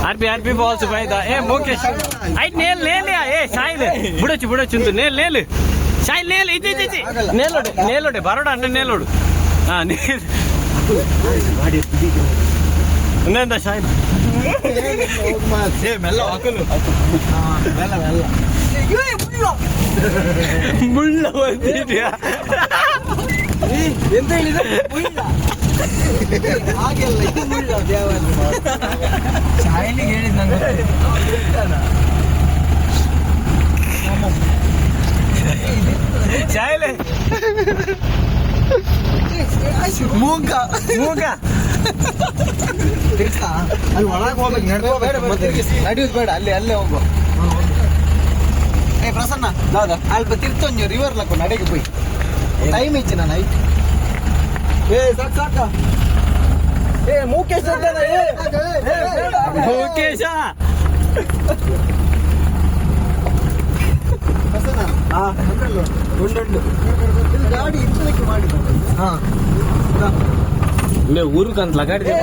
ఆర్పి balls పైదా ఏ ముఖేష్ అయితే నేలే ఏ soil బుడొచ్చు నేలు సాయిల్ నేలు ఇది నేలోడే బరోడా అంటే నేలోడు ఉన్నదా సాయిల్ మెల్ల ఆకులు ಮುಳ್ಳ ಬಂದಿದ್ಯಾ ಎಂತ ಹೇಳಿದ ಹಾಗೆಲ್ಲ ಇದು ಮುಳ್ಳ ಶಾಯಲಿಗೆ ಹೇಳಿದ್ ನಂಗೆ ಶಾಯಲೆ ಮೂಗ ಅಲ್ಲಿ ಒಳಗೆ ಹೋಗ್ಬೇಕು ನಡೆಯೋದು ಬೇಡ ಅಲ್ಲೇ ಹೋಗುವ ಏ ಪ್ರಸನ್ನ ಹೌದಾ ಅಲ್ಪ ತಿರ್ತೊಂಜು ರಿವರ್ ಲಕ್ಕ ನಡೆಗೆ போய் ಟೈಮ್ ಇಚ್ಚಿ ನಾನು ಐತಿ ಏ ಸಾಕ ಏ ಮುಖೇಶ್ ಮುಖೇಶ ಪ್ರಸನ್ನ ಉಂಡು ಗಾಡಿ ಇಚ್ಚಲಿಕ್ಕೆ ಮಾಡಿ ಊರುಕಂತ ಲಗಾಡಿದೆ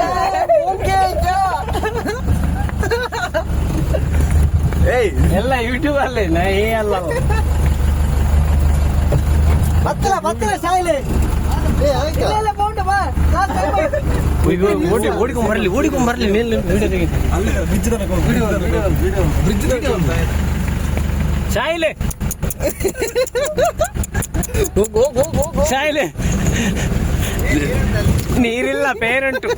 ಎಲ್ಲ ಯೂಟ್ಯೂಬ್ ಅಲ್ಲೇ ನಾ ಅಲ್ಲ ಬತ್ತಲ ಶಾಲೆ ಓಡಿಕೊಂಡ್ ಬರ್ಲಿ ಮೇಲೆ ಶಾಯಿಲೆ ಶಾಯಿಲೆ ನೀರಿಲ್ಲ ಪೇರೆಂಟು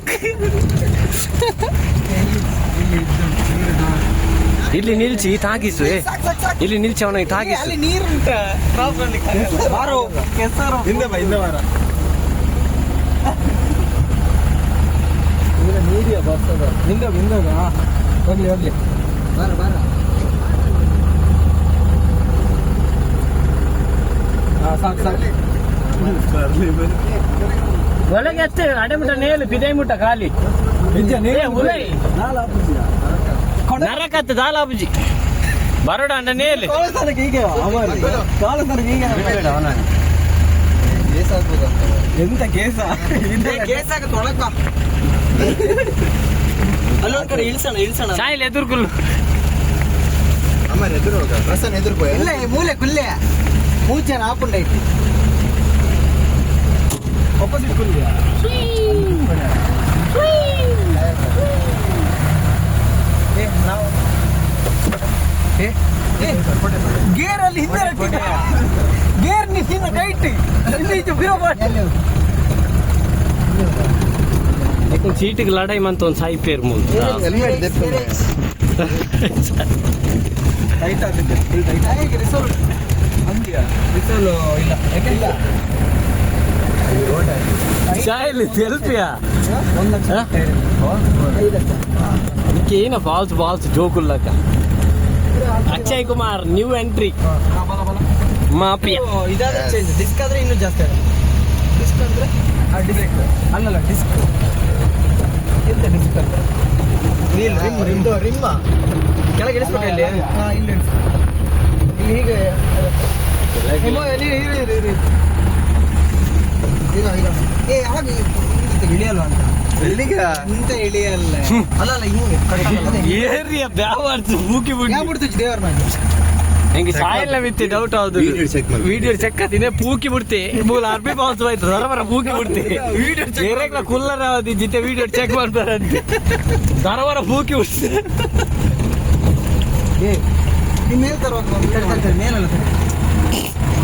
ಇಲ್ಲಿ ನಿಲ್ಸಿ ತಾಗಿಸು ಇಲ್ಲಿ ನಿಲ್ಸಿ ಅವನಿಗೆ ತಾಗಿಸು ನೀರುಂಟ ಹಿಂದೆ ವಾರ ನೀರಿಯ ಬರ್ತದ ಹಿಂದೆ ಹೋಗ್ಲಿ ಬಾರ ಸಾಕು ಒಳಗೆ ಅಷ್ಟೇ ಅಡೆಮುಟ ನೇಲು ಪಿದೈ ಮುಟ್ಟ ಖಾಲಿ ನರಕತ್ತು ದಾಲಾಬುಜಿ ಬರೋಡ ಅಂಡ ನೇಲು ಎಂತ ಕೇಸ ಕೇಸಾಗ ಅಲ್ಲೊಂದ್ ಕಡೆ ಇಳ್ಸೋಣ ಸಾಯಿಲ್ ಎದುರ್ಕುಲ್ಲು ಅಮ್ಮ ಎದುರು ಪ್ರಸನ್ನ ಎದುರ್ಕೋ ಇಲ್ಲ ಮೂಲೆ ಕುಲ್ಲೆ ಮೂಚನ ಹಾಕೊಂಡ ಐತಿ ಆಪೋಸಿಟ್ ಕುಲ್ಲೆ ನಾವು ಗೇರ್ ಅಲ್ಲಿ ಹಿಂದೆ ಗೇರ್ ನಿ ಹಿಂದೆ ಟೈಟ್ ಇಲ್ಲಿ ಬಿರೋ ಸೀಟಿಗೆ ಲಡಾಯಿ ಮಂತ ಒಂದು ಸಾಯಿ ಪೇರ್ ಮುಂದೆ ಟೈಟ್ ಆಗುತ್ತೆ ರಿಸೋಲ್ ರಿಸೋಲು ಇಲ್ಲ ಶಾಯಿಲಿ ಸೆಲ್ಫಿಯಾ ಅದಕ್ಕೆ ಏನ ಫಾಲ್ಸ್ ಜೋಕುಲ್ಲಕ್ಕ Akshay Kumar new entry mafia ಇದಾದ ಚೇಂಜ್ ಡಿಸ್ಕ್ ಆದ್ರೆ ಇನ್ನೂ ಜಾಸ್ತಿ ಆಗುತ್ತೆ ಡಿಸ್ಕ್ ಅಂದ್ರೆ ಡಿಸ್ಕ್ ಅಲ್ಲಲ್ಲ ಡಿಸ್ಕ್ ಎಂತ ಡಿಸ್ಕ್ ಅಂತ ರಿಮ್ಮ ಕೆಳಗೆ ಇಳಿಸ್ಬಿಟ್ಟು ಇಲ್ಲಿ ಇಲ್ಲಿ ಹೀಗೆ ಏ ಹಾಗೆ ಇಳಿಯಲ್ಲ ಅಂತ ಇಂತ ಇಳಿಯಲ್ಲ ಅಲ್ಲ ಹಿಂಗೆ ಏರಿಯಾ ಬ್ಯಾವರ್ಸ್ ಮೂಕಿ ಬಿಡ್ತು ದೇವರ ಮಾಡಿ ಹೆಂಗೆ ಸಾಯಿಲ್ಲ ವಿತ್ತಿ ಡೌಟ್ ಹೌದು ವಿಡಿಯೋ ಚೆಕ್ ಆತಿನೇ ಪೂಕಿ ಬಿಡ್ತಿ ಮೂಲ ಅರ್ಬಿ ಬಾಲ್ಸ್ ಹೋಯ್ತು ದರವರ ಪೂಕಿ ಬಿಡ್ತಿ ವಿಡಿಯೋ ಕುಲ್ಲರ ಅವಧಿ ಜಿತೆ ವಿಡಿಯೋ ಚೆಕ್ ಮಾಡ್ತಾರಂತೆ ದರವರ ಪೂಕಿ ಬಿಡ್ತಿ ಮೇಲೆ ತರುವಾಗ ಮೇಲಲ್ಲ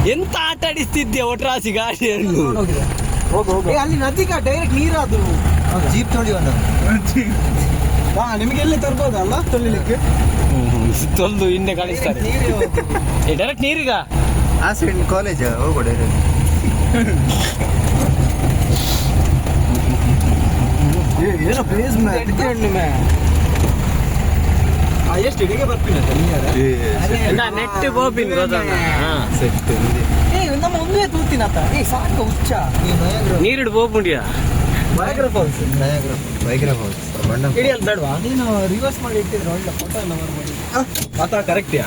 ಎಂತ ಆಟ ಆಡಿಸ್ತಿದ್ದೆ ಒಟ್ರಾಸಿ ಗಾಡಿಯನ್ನು ಅಲ್ಲಿ ನದಿಗ ಡೈರೆಕ್ಟ್ ನೀರದು ಜೀಪ್ ತೊಳಿ ನಿಮಗೆ ಎಲ್ಲಿ ತರ್ಬೋದಲ್ಲ ತೊಳಿಲಿಕ್ಕೆ ತೊಳೆದು ಹಿಂದೆ ಕಳಿಸ್ತಾರೆ ಡೈರೆಕ್ಟ್ ನೀರಿಗ ಆ ಸೈಡ್ ಕಾಲೇಜ್ ಹೋಗೋ ಡೈರೆಕ್ಟ್ ಏನೋ ಪ್ಲೇಸ್ ಎಷ್ಟು ಇಡಿಗೆ ಬರ್ತೀನಿ ನೆಟ್ ಗೋಪಿನ್ ನಮ್ಮ ಒಂದೇ ತೂತಿನತ್ತ ಸಾಕು ಹುಚ್ಚ ನೀರಿಡು ಬೋಪುಂಡಿಯಾ ವೈಗ್ರಾ ಫಾಲ್ಸ್ ಇಡಿಯಲ್ಲ ಬೇಡವಾ ನೀನು ರಿವರ್ಸ್ ಮಾಡಿ ಇಟ್ಟಿದ್ರೆ ಒಳ್ಳೆ ಫೋಟೋ ಎಲ್ಲ ಬರ್ಬೋದು ಮಾತಾ ಕರೆಕ್ಟಿಯಾ